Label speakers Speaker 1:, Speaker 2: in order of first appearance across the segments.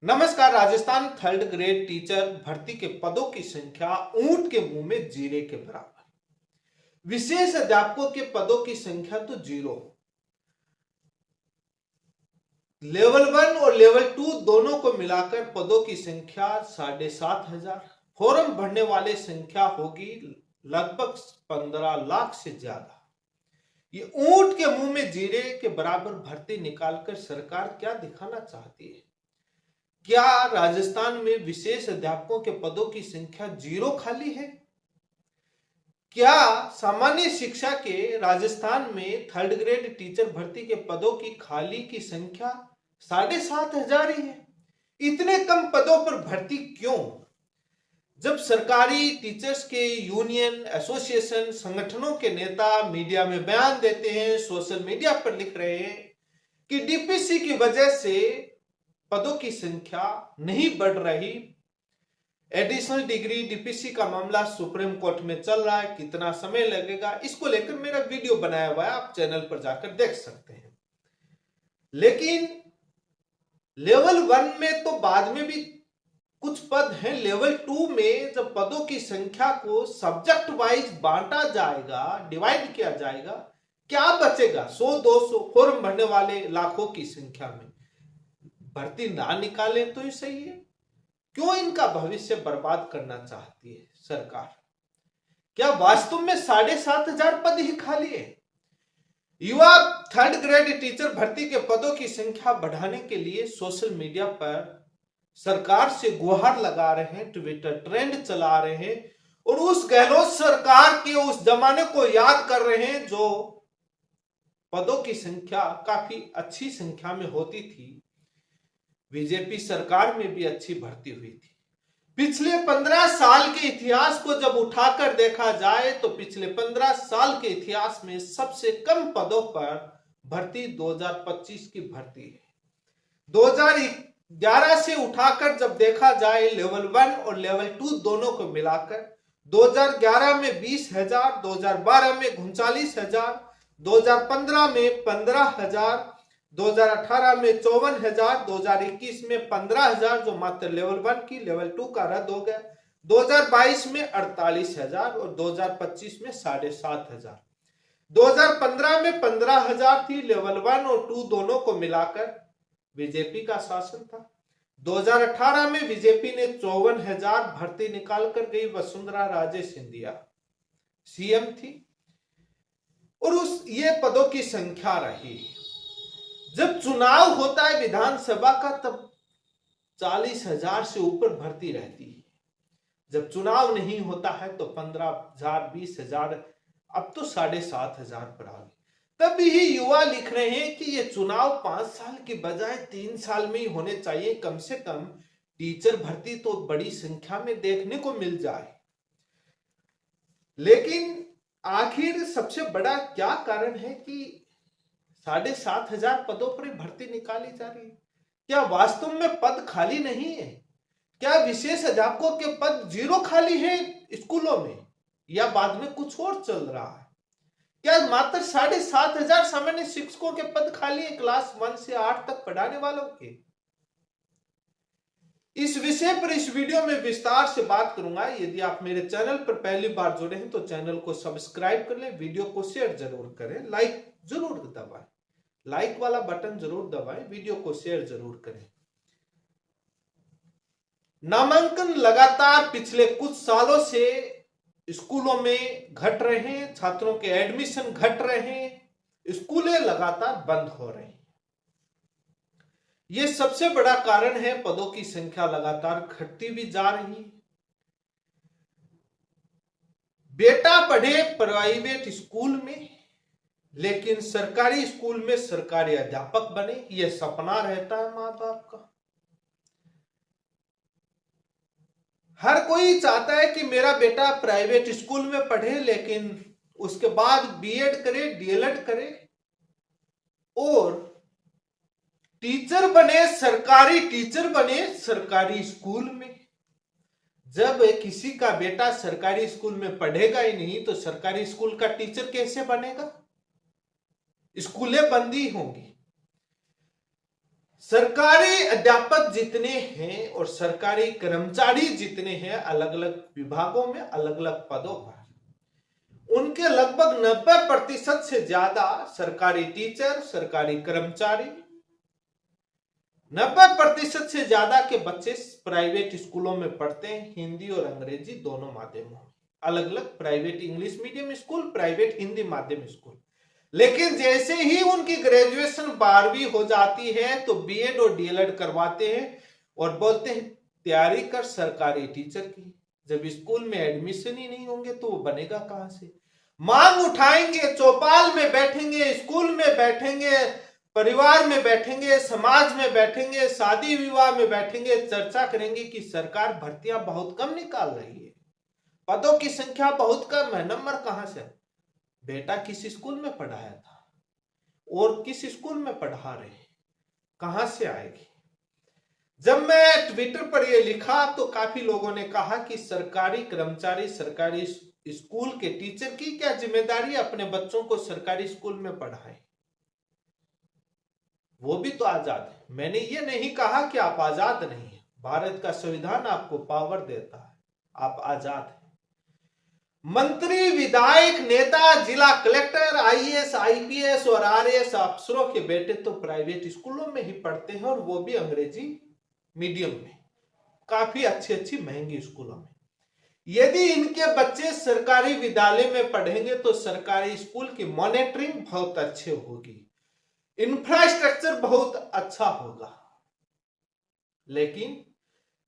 Speaker 1: नमस्कार। Rajasthan third grade teacher भर्ती के पदों की संख्या ऊंट के मुंह में जीरे के बराबर। विशेष अध्यापकों के पदों की संख्या तो जीरो। लेवल 1 और लेवल 2 दोनों को मिलाकर पदों की संख्या 7,500। फॉर्म भरने वाले संख्या होगी लगभग 15 लाख से ज्यादा। ये ऊंट के मुंह में जीरे के बराबर भर्ती निकालकर सरकार क्या दिखाना चाहती है? क्या राजस्थान में विशेष अध्यापकों के पदों की संख्या जीरो खाली है? क्या सामान्य शिक्षा के राजस्थान में थर्ड ग्रेड टीचर भर्ती के पदों की खाली की संख्या 7,500 ही है? इतने कम पदों पर भर्ती क्यों? जब सरकारी टीचर्स के यूनियन एसोसिएशन संगठनों के नेता मीडिया में बयान देते हैं, सोशल मीडिया पर लिख रहे हैं कि डीपीसी की वजह से पदों की संख्या नहीं बढ़ रही, एडिशनल डिग्री डीपीसी का मामला सुप्रीम कोर्ट में चल रहा है, कितना समय लगेगा, इसको लेकर मेरा वीडियो बनाया हुआ है, आप चैनल पर जाकर देख सकते हैं। लेकिन लेवल 1 में तो बाद में भी कुछ पद हैं। लेवल 2 में जब पदों की संख्या को सब्जेक्ट वाइज बांटा जाएगा, डिवाइड किया जाएगा, क्या बचेगा? 100-200 फॉर्म भरने वाले लाखों की संख्या में भर्ती ना निकाले तो ही सही है। क्यों इनका भविष्य बर्बाद करना चाहती है सरकार? क्या वास्तव में 7,500 पद ही खाली है? युवा थर्ड ग्रेड टीचर भर्ती के पदों की संख्या बढ़ाने के लिए सोशल मीडिया पर सरकार से गुहार लगा रहे हैं, ट्विटर ट्रेंड चला रहे हैं और उस गहलोत सरकार के उस जमाने को याद कर रहे हैं जो पदों की संख्या काफी अच्छी संख्या में होती थी। बीजेपी सरकार में भी अच्छी भर्ती हुई थी। पिछले 15 साल के इतिहास को जब उठाकर देखा जाए तो पिछले 15 साल के इतिहास में सबसे कम पदों पर भर्ती 2025 की भर्ती है। 2011 से उठाकर जब देखा जाए लेवल 1 और लेवल 2 दोनों को मिलाकर 2011 में 20,000, 2012 में 39,000, 2015 में 15,000, 2018 में 54,000, 2021 में 15,000 जो मात्र लेवल 1 की, लेवल 2 का रद्द हो गया, 2022 में 48,000 और 2025 में 7,500। 2015 में 15,000 थी, लेवल 1 और 2 दोनों को मिलाकर बीजेपी का शासन था। 2018 में बीजेपी ने 54,000 भर्ती निकाल कर गई। वसुंधरा राजे सिंधिया सीएम थी और ये पदों की संख्या रही। जब चुनाव होता है विधानसभा का तब 40,000 से ऊपर भर्ती रहती है। जब चुनाव नहीं होता है तो 15,000, 20,000, अब तो 7,500 पर आ गई। तब ही युवा लिख रहे हैं कि ये चुनाव 5 साल की बजाय 3 साल में ही होने चाहिए। कम से कम टीचर भर्ती तो बड़ी संख्या में देखने को मिल जाए। लेकिन आखिर सबसे बड़ा क्या कारण है कि 7,500 पदों पर भर्ती निकाली जा रही है? क्या वास्तव में पद खाली नहीं है? क्या विशेष अध्यापकों के पद जीरो खाली है स्कूलों में, या बाद में कुछ और चल रहा है? क्या मात्र 7,500 सामान्य शिक्षकों के पद खाली है क्लास 1 से 8 तक पढ़ाने वालों के? इस विषय पर इस वीडियो में विस्तार से बात करूंगा। यदि आप मेरे चैनल पर पहली बार जुड़े हैं तो चैनल को सब्सक्राइब कर लें, वीडियो को शेयर जरूर करें, लाइक जरूर दबाएं, लाइक वाला बटन जरूर दबाएं, वीडियो को शेयर जरूर करें। नामांकन लगातार पिछले कुछ सालों से स्कूलों में घट रहे हैं, छात्रों के एडमिशन घट रहे हैं, स्कूलें लगातार बंद हो रही हैं। यह सबसे बड़ा कारण है। पदों की संख्या लगातार घटती भी जा रही है। बेटा पढ़े प्राइवेट स्कूल में लेकिन सरकारी स्कूल में सरकारी अध्यापक बने, यह सपना रहता है मां बाप का। हर कोई चाहता है कि मेरा बेटा प्राइवेट स्कूल में पढ़े लेकिन उसके बाद बीएड करे, डीएलएड करे और टीचर बने, सरकारी टीचर बने सरकारी स्कूल में। जब किसी का बेटा सरकारी स्कूल में पढ़ेगा ही नहीं तो सरकारी स्कूल का टीचर कैसे बनेगा? स्कूलें बंद ही होंगी। सरकारी अध्यापक जितने हैं और सरकारी कर्मचारी जितने हैं अलग अलग विभागों में अलग अलग पदों पर, उनके लगभग 90% से ज्यादा सरकारी टीचर, सरकारी कर्मचारी, 90% से ज्यादा के बच्चे प्राइवेट स्कूलों में पढ़ते हैं, हिंदी और अंग्रेजी दोनों माध्यमों में, अलग अलग private English medium school, private Hindi माध्यम स्कूल। लेकिन जैसे ही उनकी ग्रेजुएशन 12वीं हो जाती है तो बीएड और डीएलएड करवाते हैं और बोलते हैं तैयारी कर सरकारी टीचर की। जब स्कूल में एडमिशन ही नहीं होंगे तो वो बनेगा कहां से? मांग उठाएंगे, चौपाल में बैठेंगे, स्कूल में बैठेंगे, परिवार में बैठेंगे, समाज में बैठेंगे, शादी विवाह में बैठेंगे, चर्चा करेंगे कि सरकार भर्तियां बहुत कम निकाल रही है, पदों की संख्या बहुत कम है, नंबर कहां से? बेटा किस स्कूल में पढ़ाया था और किस स्कूल में पढ़ा रहे हैं, कहां से आएगी? जब मैं ट्विटर पर यह लिखा तो काफी लोगों ने कहा कि सरकारी कर्मचारी, सरकारी स्कूल के टीचर की क्या जिम्मेदारी अपने बच्चों को सरकारी स्कूल में पढ़ाएं? वो भी तो आजाद है। मैंने ये नहीं कहा कि आप आजाद नहीं है, भारत का संविधान आपको पावर देता है, आप आजाद हैं। मंत्री, विधायक, नेता, जिला कलेक्टर, आईएएस, आईपीएस और आरएएस अफसरों के बेटे तो प्राइवेट स्कूलों में ही पढ़ते हैं और वो भी अंग्रेजी मीडियम में, काफी अच्छी अच्छी महंगी स्कूलों में। यदि इनके बच्चे सरकारी विद्यालय में पढ़ेंगे तो सरकारी स्कूल की मॉनिटरिंग बहुत अच्छी होगी, इंफ्रास्ट्रक्चर बहुत अच्छा होगा। लेकिन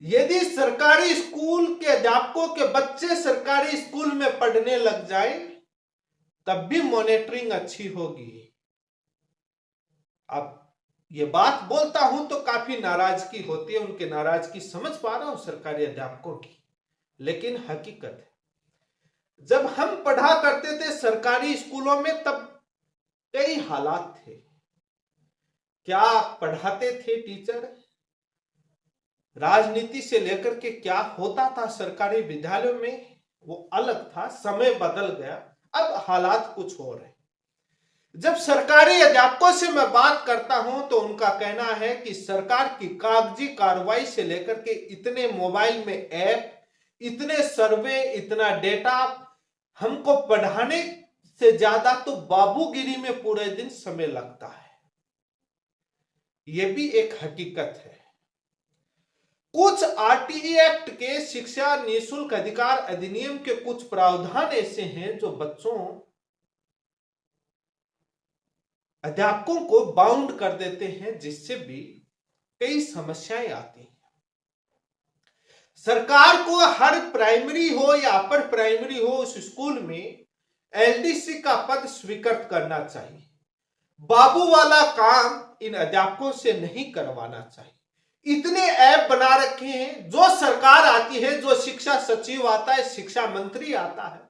Speaker 1: यदि सरकारी स्कूल के अध्यापकों के बच्चे सरकारी स्कूल में पढ़ने लग जाए तब भी मॉनिटरिंग अच्छी होगी। अब ये बात बोलता हूं तो काफी नाराजगी होती है, उनके नाराजगी समझ पा रहा हूं सरकारी अध्यापकों की, लेकिन हकीकत है जब हम पढ़ा करते थे सरकारी स्कूलों में तब कई हालात थे। क्या पढ़ाते थे टीचर, राजनीति से लेकर के क्या होता था सरकारी विद्यालयों में वो अलग था, समय बदल गया, अब हालात कुछ और है। जब सरकारी अध्यापकों से मैं बात करता हूं तो उनका कहना है कि सरकार की कागजी कार्रवाई से लेकर के इतने मोबाइल में ऐप, इतने सर्वे, इतना डेटा, हमको पढ़ाने से ज्यादा तो बाबूगिरी में पूरे दिन समय लगता है। यह भी एक हकीकत है। कुछ आरटीई एक्ट के शिक्षा निःशुल्क अधिकार अधिनियम के कुछ प्रावधान ऐसे हैं जो बच्चों, अध्यापकों को बाउंड कर देते हैं, जिससे भी कई समस्याएं आती हैं। सरकार को हर प्राइमरी हो या अपर प्राइमरी हो उस स्कूल में एलडीसी का पद स्वीकृत करना चाहिए। बाबू वाला काम इन अध्यापकों से नहीं करवाना चाहिए। इतने ऐप बना रखे हैं, जो सरकार आती है, जो शिक्षा सचिव आता है, शिक्षा मंत्री आता है,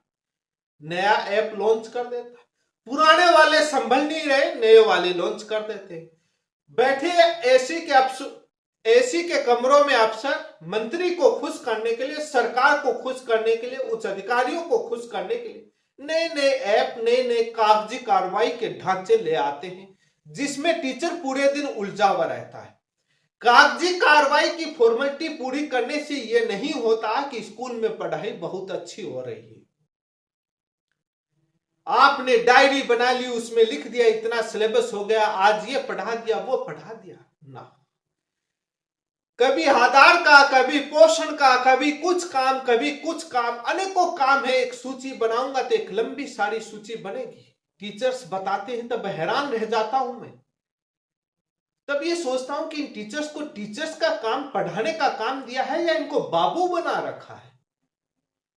Speaker 1: नया ऐप लॉन्च कर देता है, पुराने वाले संभल नहीं रहे, नए वाले लॉन्च कर देते हैं। बैठे एसी के कमरों में अफसर मंत्री को खुश करने के लिए, सरकार को खुश करने के लिए, उच्च अधिकारियों को खुश करने के लिए नए नए ऐप, नए नए कागजी कार्रवाई के ढांचे ले आते हैं, जिसमें टीचर पूरे दिन उलझा हुआ रहता है। कागजी कार्रवाई की फॉर्मेलिटी पूरी करने से यह नहीं होता कि स्कूल में पढ़ाई बहुत अच्छी हो रही है। आपने डायरी बना ली, उसमें लिख दिया इतना सिलेबस हो गया, आज ये पढ़ा दिया, वो पढ़ा दिया ना। कभी आधार का, कभी पोषण का, कभी कुछ काम, कभी कुछ काम, अनेकों काम है। एक सूची बनाऊंगा तो एक लंबी सारी सूची बनेगी। टीचर्स बताते हैं तब हैरान रह जाता हूं मैं, तब ये सोचता हूं कि इन टीचर्स को टीचर्स का काम, पढ़ाने का काम दिया है या इनको बाबू बना रखा है।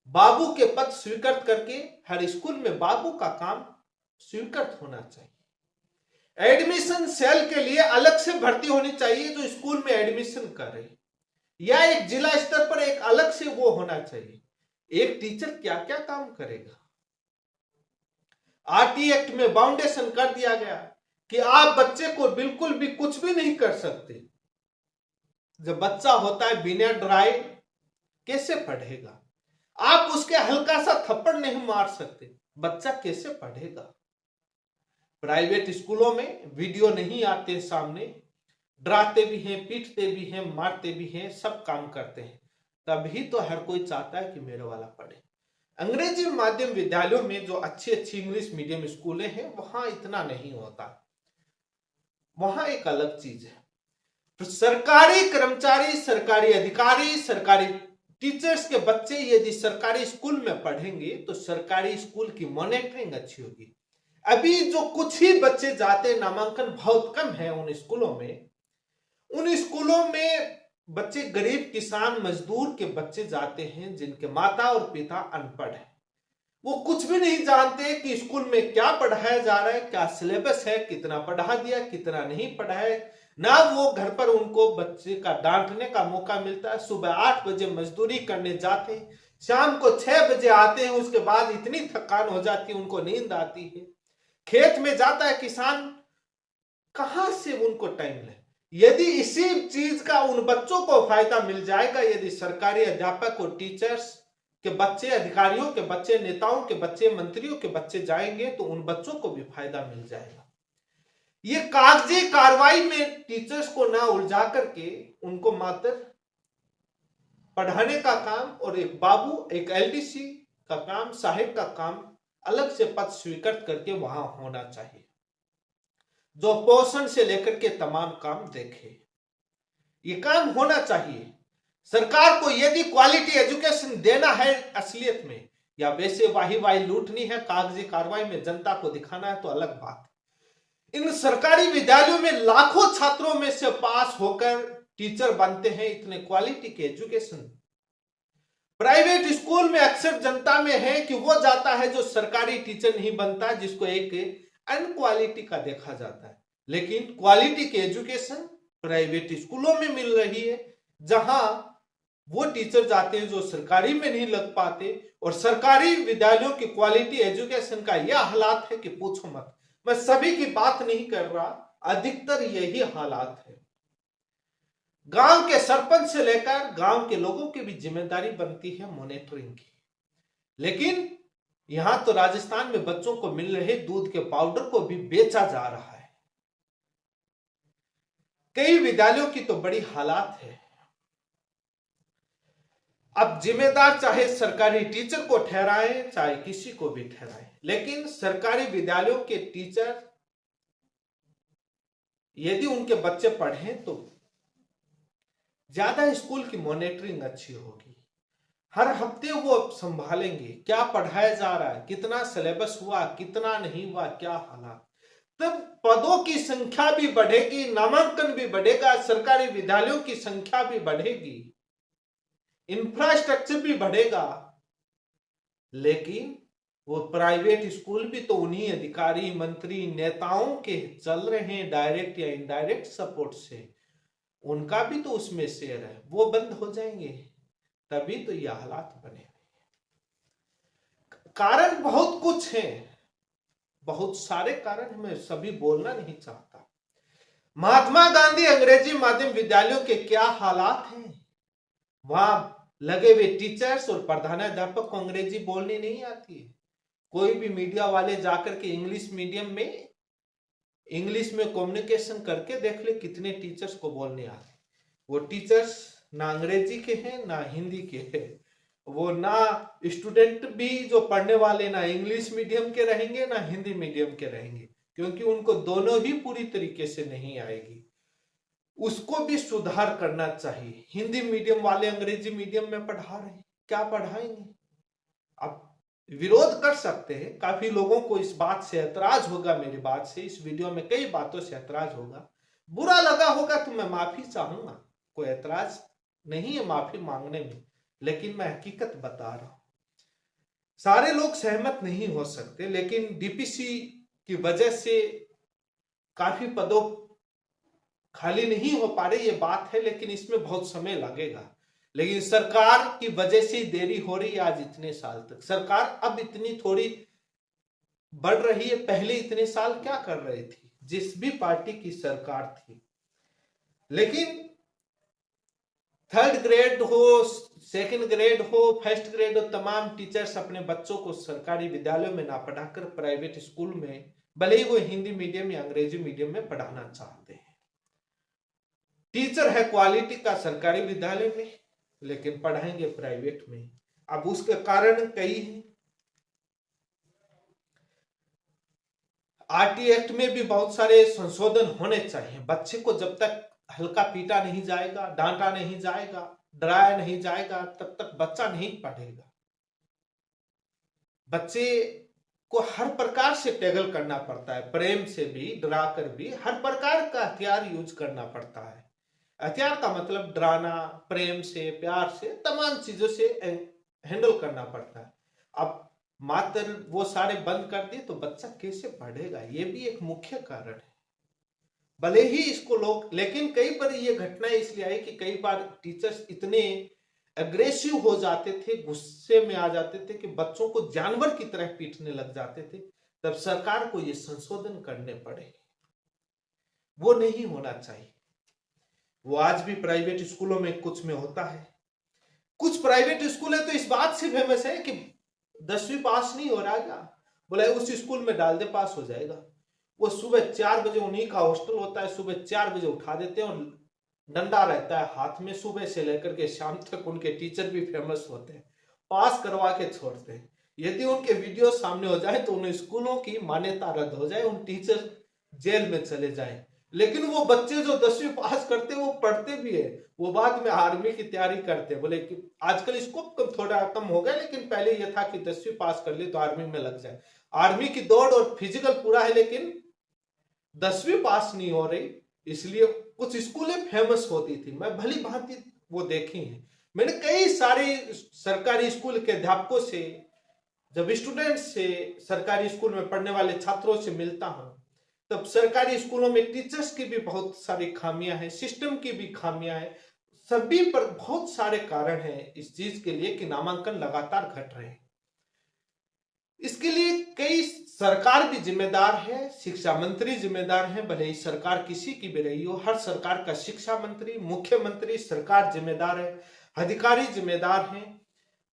Speaker 1: बाबू के पद स्वीकृत करके हर स्कूल में बाबू का काम स्वीकृत होना चाहिए। एडमिशन सेल के लिए अलग से भर्ती होनी चाहिए जो स्कूल में एडमिशन करे, या एक जिला स्तर पर एक अलग से वो होना चाहिए। एक टीचर क्या क्या काम करेगा? आरटी एक्ट में बाउंडेशन कर दिया गया कि आप बच्चे को बिल्कुल भी कुछ भी नहीं कर सकते। जब बच्चा होता है बिना डराए कैसे पढ़ेगा? आप उसके हल्का सा थप्पड़ नहीं मार सकते, बच्चा कैसे पढ़ेगा? प्राइवेट स्कूलों में वीडियो नहीं आते सामने, डराते भी हैं, पीटते भी हैं, मारते भी हैं, सब काम करते हैं। तभी तो हर कोई चाहता है कि मेरे वाला पढ़े। अंग्रेजी माध्यम विद्यालयों में जो अच्छी अच्छी इंग्लिश मीडियम स्कूलें हैं वहां इतना नहीं होता, वहां एक अलग चीज है। तो सरकारी कर्मचारी, सरकारी अधिकारी, सरकारी टीचर्स के बच्चे यदि सरकारी स्कूल में पढ़ेंगे तो सरकारी स्कूल की मॉनिटरिंग अच्छी होगी। अभी जो कुछ ही बच्चे जाते, नामांकन बहुत कम है उन स्कूलों में। उन स्कूलों में बच्चे गरीब किसान मजदूर के बच्चे जाते हैं जिनके माता और पिता अनपढ़ हैं। वो कुछ भी नहीं जानते कि स्कूल में क्या पढ़ाया जा रहा है, क्या सिलेबस है, कितना पढ़ा दिया, कितना नहीं पढ़ा है। ना वो घर पर उनको बच्चे का डांटने का मौका मिलता है। सुबह 8 बजे मजदूरी करने जाते हैं, शाम को 6 बजे आते हैं। उसके बाद इतनी थकान हो जाती है, उनको नींद आती है। खेत में जाता है किसान, कहां से उनको टाइम ले। यदि इसी चीज का उन बच्चों को फायदा मिल जाएगा, यदि सरकारी अध्यापक और टीचर्स के बच्चे, अधिकारियों के बच्चे, नेताओं के बच्चे, मंत्रियों के बच्चे जाएंगे तो उन बच्चों को भी फायदा मिल जाएगा। ये कागजी कार्रवाई में टीचर्स को ना उलझा करके उनको मात्र पढ़ाने का काम और एक बाबू, एक एलडीसी का काम, सहायक का काम अलग से पद स्वीकृत करके वहां होना चाहिए, जो पोषण से लेकर के तमाम काम देखे। ये काम होना चाहिए। सरकार को यदि क्वालिटी एजुकेशन देना है असलियत में, या वैसे वाही वाही लूटनी है, कागजी कार्रवाई में जनता को दिखाना है, तो अलग बात है। इन सरकारी विद्यालयों में लाखों छात्रों में से पास होकर टीचर बनते हैं, इतने क्वालिटी के एजुकेशन। प्राइवेट स्कूल में अक्सर जनता में है कि वो जाता है जो सरकारी टीचर नहीं बनता, जिसको एक अनक्वालिटी का देखा जाता है। लेकिन क्वालिटी के एजुकेशन प्राइवेट स्कूलों में मिल रही है, जहां वो टीचर जाते हैं जो सरकारी में नहीं लग पाते। और सरकारी विद्यालयों की क्वालिटी एजुकेशन का यह हालात है कि पूछो मत। मैं सभी की बात नहीं कर रहा, अधिकतर यही हालात है। गांव के सरपंच से लेकर गांव के लोगों की भी जिम्मेदारी बनती है मॉनिटरिंग की। लेकिन यहां तो राजस्थान में बच्चों को मिल रहे दूध के पाउडर को भी बेचा जा रहा है। कई विद्यालयों की तो बड़ी हालात है। अब जिम्मेदार चाहे सरकारी टीचर को ठहराए, चाहे किसी को भी ठहराए, लेकिन सरकारी विद्यालयों के टीचर यदि उनके बच्चे पढ़ें तो ज्यादा स्कूल की मॉनिटरिंग अच्छी होगी। हर हफ्ते वो संभालेंगे क्या पढ़ाया जा रहा है, कितना सिलेबस हुआ, कितना नहीं हुआ, क्या हालात। तब पदों की संख्या भी बढ़ेगी, नामांकन भी बढ़ेगा, सरकारी विद्यालयों की संख्या भी बढ़ेगी, इंफ्रास्ट्रक्चर भी बढ़ेगा। लेकिन वो प्राइवेट स्कूल भी तो उन्हीं अधिकारी, मंत्री, नेताओं के चल रहे हैं, डायरेक्ट या इनडायरेक्ट सपोर्ट से। उनका भी तो उसमें शेयर है। वो बंद हो जाएंगे तभी तो ये हालात बने। कारण बहुत कुछ है, बहुत सारे कारण, मैं सभी बोलना नहीं चाहता। महात्मा गांधी अंग्रेजी माध्यम विद्यालयों के क्या हालात हैं। वहां लगे हुए टीचर्स और प्रधानाध्यापक को अंग्रेजी बोलनी नहीं आती है। कोई भी मीडिया वाले जाकर के इंग्लिश मीडियम में इंग्लिश में कम्युनिकेशन करके देख ले, कितने टीचर्स को बोलने आते। वो टीचर्स ना अंग्रेजी के हैं ना हिंदी के हैं। वो ना स्टूडेंट भी जो पढ़ने वाले ना इंग्लिश मीडियम के रहेंगे ना हिंदी मीडियम के रहेंगे, क्योंकि उनको दोनों ही पूरी तरीके से नहीं आएगी। उसको भी सुधार करना चाहिए। हिंदी मीडियम वाले अंग्रेजी मीडियम में पढ़ा रहे हैं, क्या पढ़ाएंगे। अब विरोध कर सकते हैं, काफी लोगों को इस बात से ऐतराज होगा, मेरी बात से, इस वीडियो में कई बातों से ऐतराज होगा, बुरा लगा होगा तो मैं माफी चाहूंगा। कोई ऐतराज नहीं है माफी मांगने में, लेकिन मैं हकीकत बता रहा हूं। सारे लोग सहमत नहीं हो सकते, लेकिन डीपीसी की वजह से काफी पदों खाली नहीं हो पा रहे, ये बात है, लेकिन इसमें बहुत समय लगेगा। लेकिन सरकार की वजह से देरी हो रही है आज इतने साल तक। सरकार अब इतनी थोड़ी बढ़ रही है, पहले इतने साल क्या कर रही थी जिस भी पार्टी की सरकार थी। लेकिन 3rd ग्रेड हो, 2nd ग्रेड हो, 1st ग्रेड हो, तमाम टीचर्स अपने बच्चों को सरकारी विद्यालयों में ना पढ़ाकर प्राइवेट स्कूल में, भले ही वो हिंदी मीडियम या अंग्रेजी मीडियम में पढ़ाना चाहते हैं। टीचर है क्वालिटी का सरकारी विद्यालय में, लेकिन पढ़ाएंगे प्राइवेट में। अब उसके कारण कई हैं। आरटी एक्ट में भी बहुत सारे संशोधन होने चाहिए। बच्चे को जब तक हल्का पीटा नहीं जाएगा, डांटा नहीं जाएगा, डराया नहीं जाएगा, तब तक बच्चा नहीं पढ़ेगा। बच्चे को हर प्रकार से टैगल करना पड़ता है, प्रेम से भी, डरा कर भी, हर प्रकार का हथियार यूज करना पड़ता है। हथियार का मतलब डराना, प्रेम से, प्यार से, तमाम चीजों से हैंडल करना पड़ता है। अब मात्र वो सारे बंद कर दिए तो बच्चा कैसे पढ़ेगा, ये भी एक मुख्य कारण है। भले ही इसको लोग, लेकिन कई बार ये घटना इसलिए आई कि कई बार टीचर्स इतने एग्रेसिव हो जाते थे, गुस्से में आ जाते थे कि बच्चों को जानवर की तरह पीटने लग जाते थे। तब सरकार को ये संशोधन करने पड़े। वो नहीं होना चाहिए। वो आज भी प्राइवेट स्कूलों में कुछ में होता है। कुछ प्राइवेट स्कूल है तो इस बात से फेमस है कि 10वीं पास नहीं हो रहा क्या, बोले उस स्कूल में डाल दे, पास हो जाएगा। वो सुबह 4 बजे, उन्हीं का हॉस्टल होता है, सुबह 4 बजे उठा देते हैं और डंडा रहता है हाथ में, सुबह से लेकर के शाम तक। उनके टीचर भी फेमस होते हैं, पास करवा के छोड़ते हैं। यदि उनके वीडियो सामने हो जाए तो उन स्कूलों की मान्यता रद्द हो जाए, उन टीचर जेल में चले जाएं। लेकिन वो बच्चे जो 10वीं पास करते हैं वो पढ़ते भी है, वो बाद में आर्मी की तैयारी करते हैं। बोले कि आजकल स्कोप थोड़ा कम हो गया, लेकिन पहले ये था कि 10वीं पास कर ली तो आर्मी में लग जाए। आर्मी की दौड़ और फिजिकल पूरा है, लेकिन 10वीं पास नहीं हो रही, इसलिए कुछ स्कूलें फेमस होती थी। मैं भली भांति वो देखी है। मैंने कई सारे सरकारी स्कूल के अध्यापकों से, जब स्टूडेंट से, सरकारी स्कूल में पढ़ने वाले छात्रों से मिलता हूं, तब सरकारी स्कूलों में टीचर्स की भी बहुत सारी खामियां हैं, सिस्टम की भी खामियां हैं। सभी पर बहुत सारे कारण हैं इस चीज के लिए कि नामांकन लगातार घट रहे हैं। इसके लिए कई सरकार भी जिम्मेदार है, शिक्षा मंत्री जिम्मेदार है। भले ही सरकार किसी की भी रही हो, हर सरकार का शिक्षा मंत्री, मुख्यमंत्री, सरकार जिम्मेदार है, अधिकारी जिम्मेदार हैं,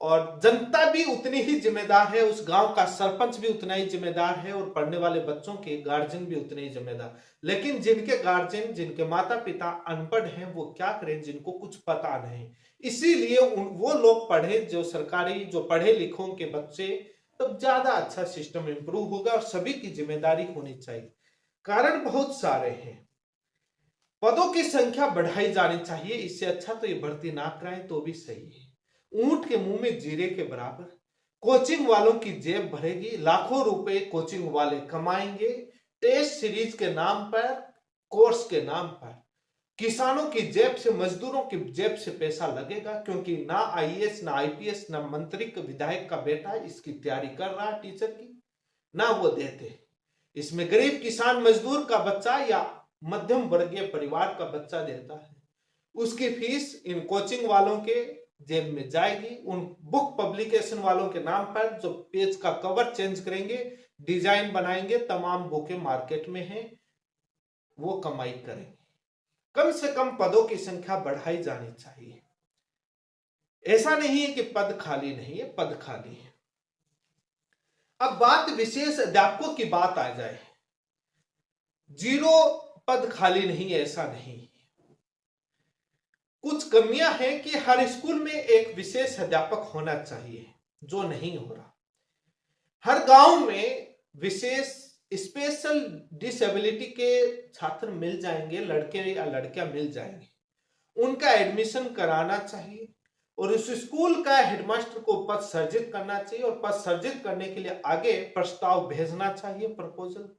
Speaker 1: और जनता भी उतनी ही जिम्मेदार है। उस गांव का सरपंच भी उतना ही जिम्मेदार है, और पढ़ने वाले बच्चों के गार्जियन भी उतने ही जिम्मेदार। लेकिन जिनके गार्जियन, जिनके माता पिता अनपढ़ हैं, वो क्या करें, जिनको कुछ पता नहीं। इसीलिए वो लोग पढ़े, जो सरकारी, जो पढ़े लिखों के बच्चे, तब ज्यादा अच्छा सिस्टम इंप्रूव होगा। और सभी की जिम्मेदारी होनी चाहिए। कारण बहुत सारे हैं। पदों की संख्या बढ़ाई जानी चाहिए, इससे अच्छा तो ये भर्ती ना कराएं तो भी सही है। ऊंट के मुंह में जीरे के बराबर। कोचिंग वालों की जेब भरेगी, लाखों रुपए कोचिंग वाले कमाएंगे, टेस्ट सीरीज के नाम पर, कोर्स के नाम पर। किसानों की जेब से, मजदूरों की जेब से पैसा लगेगा, क्योंकि ना आईएएस, ना आईपीएस, ना मंत्री, विधायक का बेटा इसकी तैयारी कर रहा है टीचर की, ना वो देते। इसमें गरीब किसान मजदूर का बच्चा या मध्यम वर्गीय परिवार का बच्चा देता है। उसकी फीस इन कोचिंग वालों के जेब में जाएगी। उन बुक पब्लिकेशन वालों के नाम पर, जो पेज का कवर चेंज करेंगे, डिजाइन बनाएंगे, तमाम बुकें मार्केट में हैं, वो कमाई करेंगे। कम से कम पदों की संख्या बढ़ाई जानी चाहिए। ऐसा नहीं है कि पद खाली नहीं है, पद खाली है। अब बात विशेष अध्यापकों की बात आ जाए। 0 पद खाली नहीं है, ऐसा नहीं। कुछ कमियां हैं कि हर स्कूल में एक विशेष अध्यापक होना चाहिए, जो नहीं हो रहा। हर गांव में विशेष, स्पेशल डिसेबिलिटी के छात्र मिल जाएंगे, लड़के या लड़कियां मिल जाएंगे, उनका एडमिशन कराना चाहिए। और उस स्कूल का हेडमास्टर को पद सर्जित करना चाहिए, और पद सर्जित करने के लिए आगे प्रस्ताव भेजना चाहिए, प्रपोजल।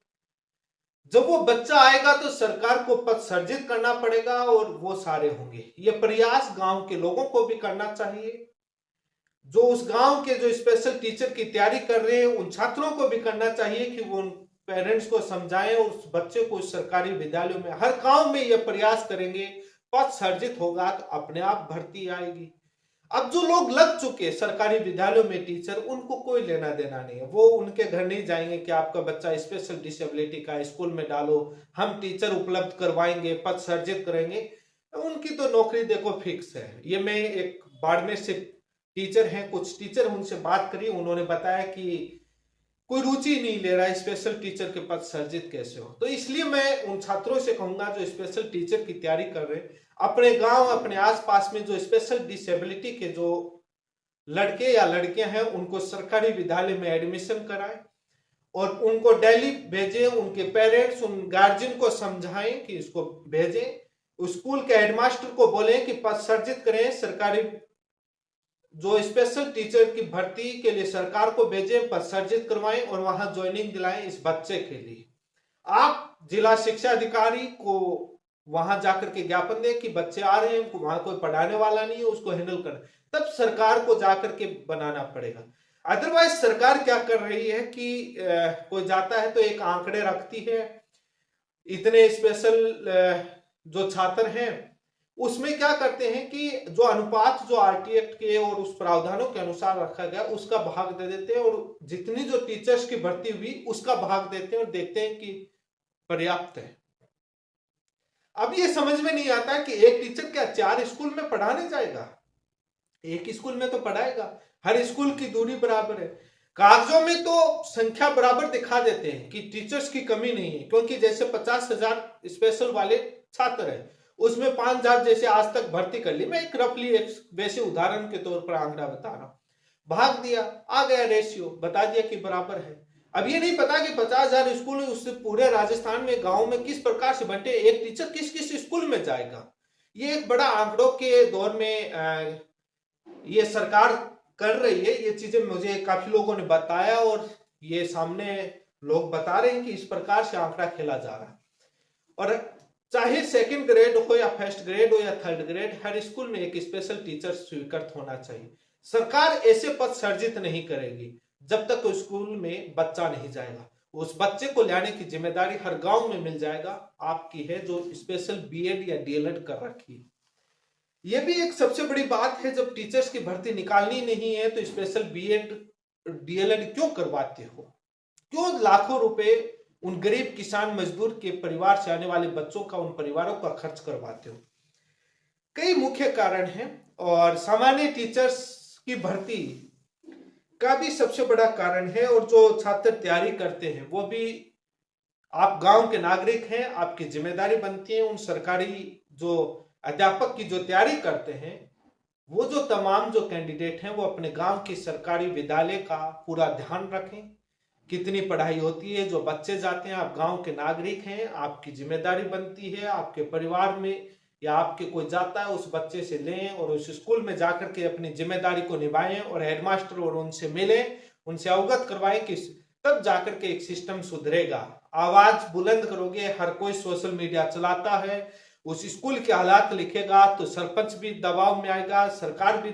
Speaker 1: जब वो बच्चा आएगा तो सरकार को पद सर्जित करना पड़ेगा, और वो सारे होंगे। ये प्रयास गांव के लोगों को भी करना चाहिए, जो उस गांव के जो स्पेशल टीचर की तैयारी कर रहे हैं, उन छात्रों को भी करना चाहिए कि वो पेरेंट्स को समझाएं और उस बच्चे को सरकारी विद्यालयों में, हर गांव में ये प्रयास करेंगे, पद सर्जित होगा तो अपने आप भर्ती आएगी। अब जो लोग लग चुके सरकारी विद्यालयों में टीचर, उनको कोई लेना देना नहीं है। वो उनके घर नहीं जाएंगे कि आपका बच्चा स्पेशल डिसेबिलिटी का स्कूल में डालो, हम टीचर उपलब्ध करवाएंगे, पद सर्जित करेंगे। उनकी तो नौकरी देखो फिक्स है। ये मैं एक बाड़मेर से टीचर हैं, कुछ टीचर उनसे बात करी, उन्होंने बताया कि कोई रुचि नहीं ले रहा है स्पेशल टीचर के पद सर्जित कैसे हो। तो इसलिए मैं उन छात्रों से कहूंगा जो स्पेशल टीचर की तैयारी कर रहे हैं, अपने गांव अपने आसपास में जो स्पेशल डिसेबिलिटी के जो लड़के या लड़कियां हैं उनको सरकारी विद्यालय में एडमिशन कराएं और उनको डेली भेजें। उनके पेरेंट्स उन गार्जियन को समझाएं कि इसको भेजें। स्कूल के हेडमास्टर को बोलें कि पद सर्जित करें, सरकारी जो स्पेशल टीचर की भर्ती के लिए सरकार को भेजें, पद सर्जित करवाएं और वहां ज्वाइनिंग दिलाएं इस बच्चे के लिए। आप जिला शिक्षा अधिकारी को वहां जाकर के ज्ञापन दें कि बच्चे आ रहे हैं, वहां कोई पढ़ाने वाला नहीं है, उसको हैंडल करना, तब सरकार को जाकर के बनाना पड़ेगा। अदरवाइज सरकार क्या कर रही है कि कोई जाता है तो एक आंकड़े रखती है, इतने स्पेशल जो छात्र हैं उसमें क्या करते हैं कि जो अनुपात जो आरटी एक्ट के और उस प्रावधानों के अनुसार रखा गया उसका भाग दे देते हैं और जितनी जो टीचर्स की भर्ती हुई उसका भाग देते हैं और देखते हैं कि पर्याप्त है। अब ये समझ में नहीं आता कि एक टीचर क्या 4 स्कूल में पढ़ाने जाएगा? एक स्कूल में तो पढ़ाएगा, हर स्कूल की दूरी बराबर है। कागजों में तो संख्या बराबर दिखा देते हैं कि टीचर्स की कमी नहीं है, क्योंकि जैसे 50,000 स्पेशल वाले छात्र हैं उसमें 5,000 जैसे आज तक भर्ती कर ली। मैं एक रफली एक वैसे उदाहरण के तौर पर आंकड़ा बता रहा हूं, भाग दिया, आ गया रेशियो, बता दिया कि बराबर है। अब ये नहीं पता कि 50,000 स्कूल उससे पूरे राजस्थान में गांव में किस प्रकार से बंटे, एक टीचर किस किस स्कूल में जाएगा। ये एक बड़ा आंकड़ों के दौर में ये सरकार कर रही है। ये चीजें मुझे काफी लोगों ने बताया और ये सामने लोग बता रहे हैं कि इस प्रकार से आंकड़ा खेला जा रहा है। और चाहे सेकंड ग्रेड हो या फर्स्ट ग्रेड हो या थर्ड ग्रेड, हर स्कूल में एक स्पेशल टीचर स्वीकृत होना चाहिए। सरकार ऐसे पद सर्जित नहीं करेगी जब तक उस स्कूल में बच्चा नहीं जाएगा। उस बच्चे को लाने की जिम्मेदारी हर गांव में मिल जाएगा आपकी है, जो स्पेशल बीएड या डीएलएड कर रखी है। यह भी एक सबसे बड़ी बात है, जब टीचर्स की भर्ती निकालनी नहीं है तो स्पेशल बीएड डीएलएड क्यों करवाते हो? क्यों लाखों रुपए उन गरीब किसान मजदूर के परिवार से आने वाले बच्चों का, उन परिवारों का खर्च करवाते हो? कई मुख्य कारण हैं और सामान्य टीचर्स की भर्ती का भी सबसे बड़ा कारण है। और जो छात्र तैयारी करते हैं वो भी आप गांव के नागरिक हैं, आपकी जिम्मेदारी बनती है उन सरकारी जो अध्यापक की जो तैयारी करते हैं, वो जो तमाम जो कैंडिडेट हैं वो अपने गांव की सरकारी विद्यालय का पूरा ध्यान रखें, कितनी पढ़ाई होती है, जो बच्चे जाते हैं। आप गांव के नागरिक हैं, आपकी जिम्मेदारी बनती है आपके परिवार में या आपके कोई जाता है उस बच्चे से लें और उस स्कूल में जाकर के अपनी जिम्मेदारी को निभाएं और हेडमास्टर और उनसे मिलें, उनसे अवगत करवाएं कि तब जाकर के एक सिस्टम सुधरेगा। आवाज बुलंद करोगे, हर कोई सोशल मीडिया चलाता है, उस स्कूल के हालात लिखेगा तो सरपंच भी दबाव में आएगा, सरकार भी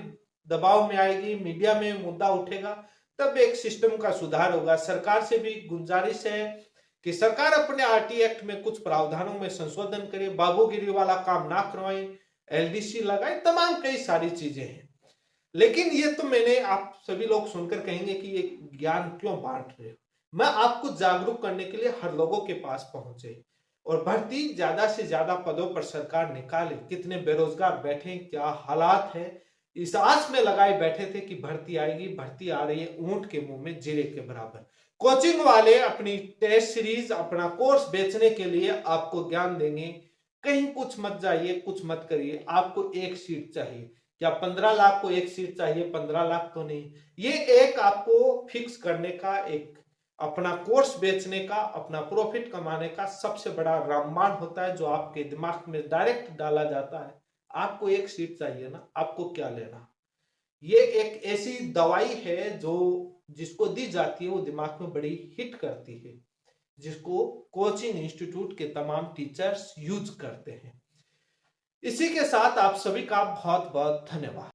Speaker 1: दबाव में आएगी, मीडिया में मुद्दा उठेगा, तब एक सिस्टम का सुधार होगा। सरकार से भी गुजारिश है कि सरकार अपने आरटी एक्ट में कुछ प्रावधानों में संशोधन करे, बाबूगिरी वाला काम ना करवाएं, एलडीसी लगाए, तमाम कई सारी चीजें हैं। लेकिन ये तो मैंने, आप सभी लोग सुनकर कहेंगे कि ये ज्ञान क्यों बांट रहे हो? मैं आपको जागरूक करने के लिए हर लोगों के पास पहुंचे और भर्ती ज्यादा से ज्यादा पदों पर सरकार निकाले। कितने बेरोजगार बैठे, क्या हालात है, इस आस में लगाए बैठे थे कि भर्ती आएगी, भर्ती आ रही है, ऊंट के मुंह में जीरे के बराबर। कोचिंग वाले अपनी टेस्ट सीरीज, अपना कोर्स बेचने के लिए आपको ज्ञान देंगे, कहीं कुछ मत जाइए, कुछ मत करिए, आपको एक सीट चाहिए। क्या 15 लाख को एक सीट चाहिए? 15 लाख तो नहीं। ये एक आपको फिक्स करने का, एक अपना कोर्स बेचने का, अपना प्रॉफिट कमाने का सबसे बड़ा रामबाण होता है जो आपके दिमाग में डायरेक्ट डाला जाता है। आपको एक सीट चाहिए ना, आपको क्या लेना? ये एक ऐसी दवाई है जो जिसको दी जाती है वो दिमाग में बड़ी हिट करती है, जिसको कोचिंग इंस्टीट्यूट के तमाम टीचर्स यूज करते हैं। इसी के साथ आप सभी का बहुत बहुत धन्यवाद।